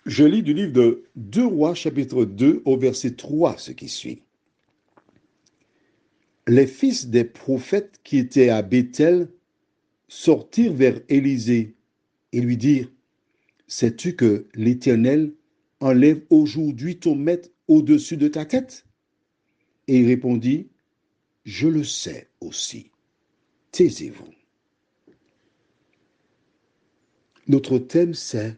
Je lis du livre de 2 Rois, chapitre 2, au verset 3, ce qui suit. Les fils des prophètes qui étaient à Béthel sortirent vers Élisée et lui dirent, sais-tu que l'Éternel enlève aujourd'hui ton maître au-dessus de ta tête? Et il répondit, je le sais aussi. Taisez-vous. Notre thème c'est,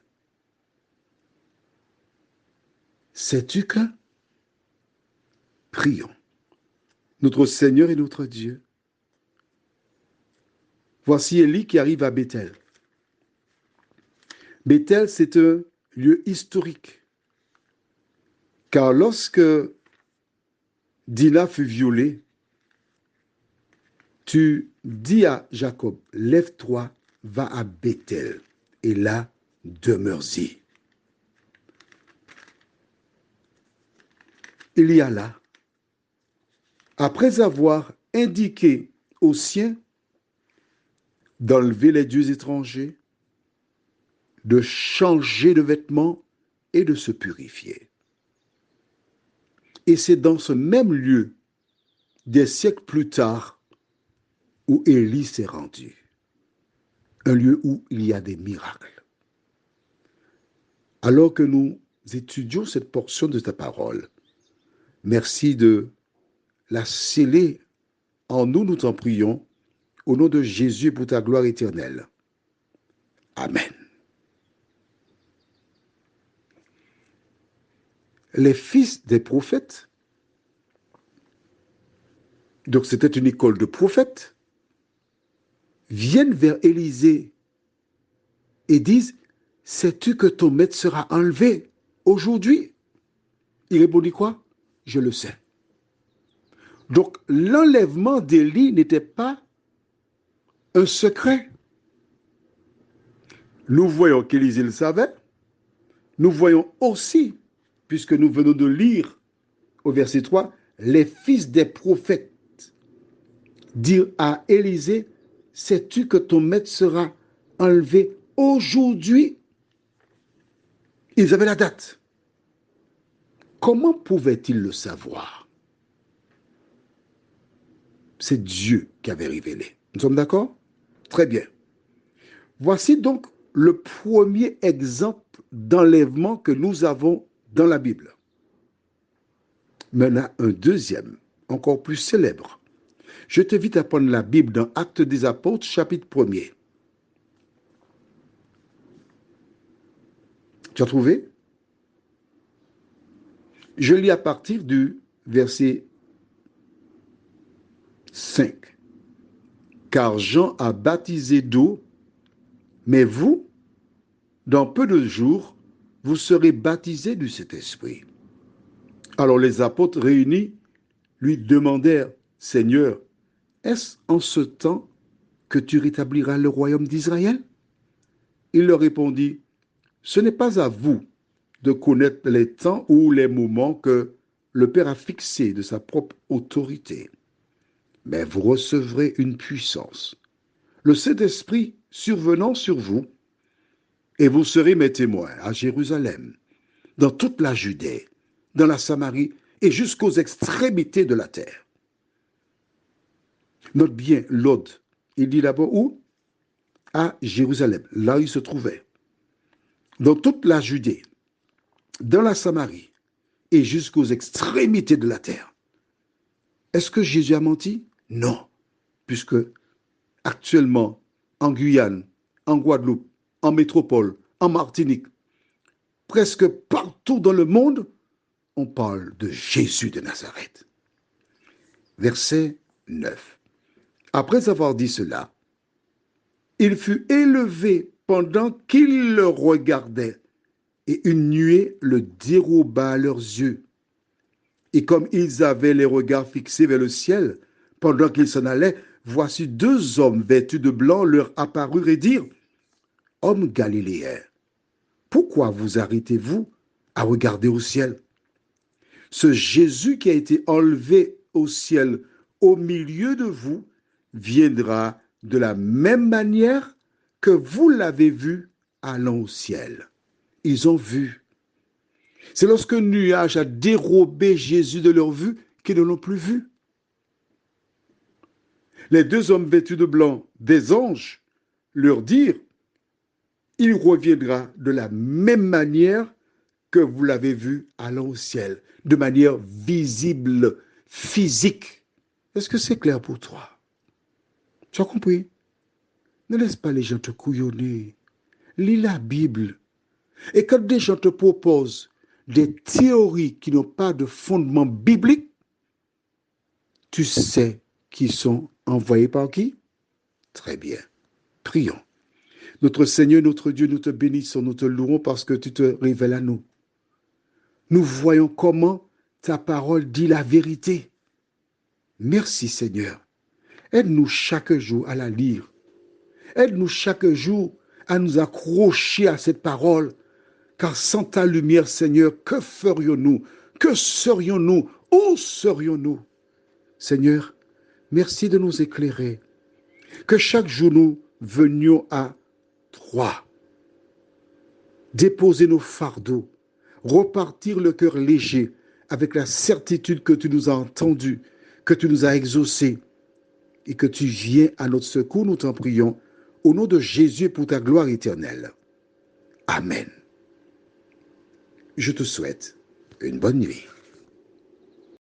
sais-tu que? Prions. Notre Seigneur et notre Dieu. Voici Élie qui arrive à Béthel. Béthel, c'est un lieu historique. Car lorsque Dina fut violée, tu dis à Jacob, lève-toi, va à Béthel, et là, demeure-y. Il y a là, après avoir indiqué aux siens d'enlever les dieux étrangers, de changer de vêtements et de se purifier. Et c'est dans ce même lieu, des siècles plus tard, où Élie s'est rendu. Un lieu où il y a des miracles. Alors que nous étudions cette portion de ta parole, merci de la sceller en nous, nous t'en prions, au nom de Jésus pour ta gloire éternelle. Amen. Les fils des prophètes, donc c'était une école de prophètes, viennent vers Élisée et disent, sais-tu que ton maître sera enlevé aujourd'hui? Il répondit quoi? Je le sais. Donc l'enlèvement d'Élie n'était pas un secret. Nous voyons qu'Élisée le savait. Nous voyons aussi, puisque nous venons de lire au verset 3, les fils des prophètes dirent à Élisée, sais-tu que ton maître sera enlevé aujourd'hui? Ils avaient la date. Comment pouvaient-ils le savoir? C'est Dieu qui avait révélé. Nous sommes d'accord? Très bien. Voici donc le premier exemple d'enlèvement que nous avons dans la Bible. Mais il y en a un deuxième, encore plus célèbre. Je t'invite à prendre la Bible dans Actes des Apôtres, chapitre 1er. Tu as trouvé? Je lis à partir du verset 5. Car Jean a baptisé d'eau, mais vous, dans peu de jours, vous serez baptisés du Saint-Esprit. Alors les apôtres réunis lui demandèrent, Seigneur, est-ce en ce temps que tu rétabliras le royaume d'Israël? Il leur répondit, ce n'est pas à vous de connaître les temps ou les moments que le Père a fixés de sa propre autorité, mais vous recevrez une puissance, le Saint-Esprit survenant sur vous, et vous serez mes témoins à Jérusalem, dans toute la Judée, dans la Samarie et jusqu'aux extrémités de la terre. Note bien l'ordre. Il dit d'abord où? À Jérusalem, là où il se trouvait. Dans toute la Judée, dans la Samarie et jusqu'aux extrémités de la terre. Est-ce que Jésus a menti? Non, puisque actuellement, en Guyane, en Guadeloupe, en métropole, en Martinique, presque partout dans le monde, on parle de Jésus de Nazareth. Verset 9. Après avoir dit cela, il fut élevé pendant qu'il le regardait, et une nuée le déroba à leurs yeux. Et comme ils avaient les regards fixés vers le ciel, pendant qu'ils s'en allaient, voici deux hommes vêtus de blanc leur apparurent et dirent, hommes galiléens, pourquoi vous arrêtez-vous à regarder au ciel? Ce Jésus qui a été enlevé au ciel au milieu de vous viendra de la même manière que vous l'avez vu allant au ciel. Ils ont vu C'est lorsque le nuage a dérobé Jésus de leur vue qu'ils ne l'ont plus vu. Les deux hommes vêtus de blanc, des anges, leur dirent, il reviendra de la même manière que vous l'avez vu allant au ciel, de manière visible, physique. Est-ce que c'est clair pour toi? Tu as compris? Ne laisse pas les gens te couillonner. Lis la Bible. Et quand des gens te proposent des théories qui n'ont pas de fondement biblique, tu sais qu'ils sont envoyés par qui? Très bien. Prions. Notre Seigneur, notre Dieu, nous te bénissons, nous te louons parce que tu te révèles à nous. Nous voyons comment ta parole dit la vérité. Merci Seigneur. Aide-nous chaque jour à la lire. Aide-nous chaque jour à nous accrocher à cette parole. Car sans ta lumière, Seigneur, que ferions-nous? Que serions-nous? Où serions-nous? Seigneur, merci de nous éclairer. Que chaque jour nous venions à toi. Déposer nos fardeaux. Repartir le cœur léger avec la certitude que tu nous as entendus, que tu nous as exaucés et que tu viens à notre secours, nous t'en prions, au nom de Jésus pour ta gloire éternelle. Amen. Je te souhaite une bonne nuit.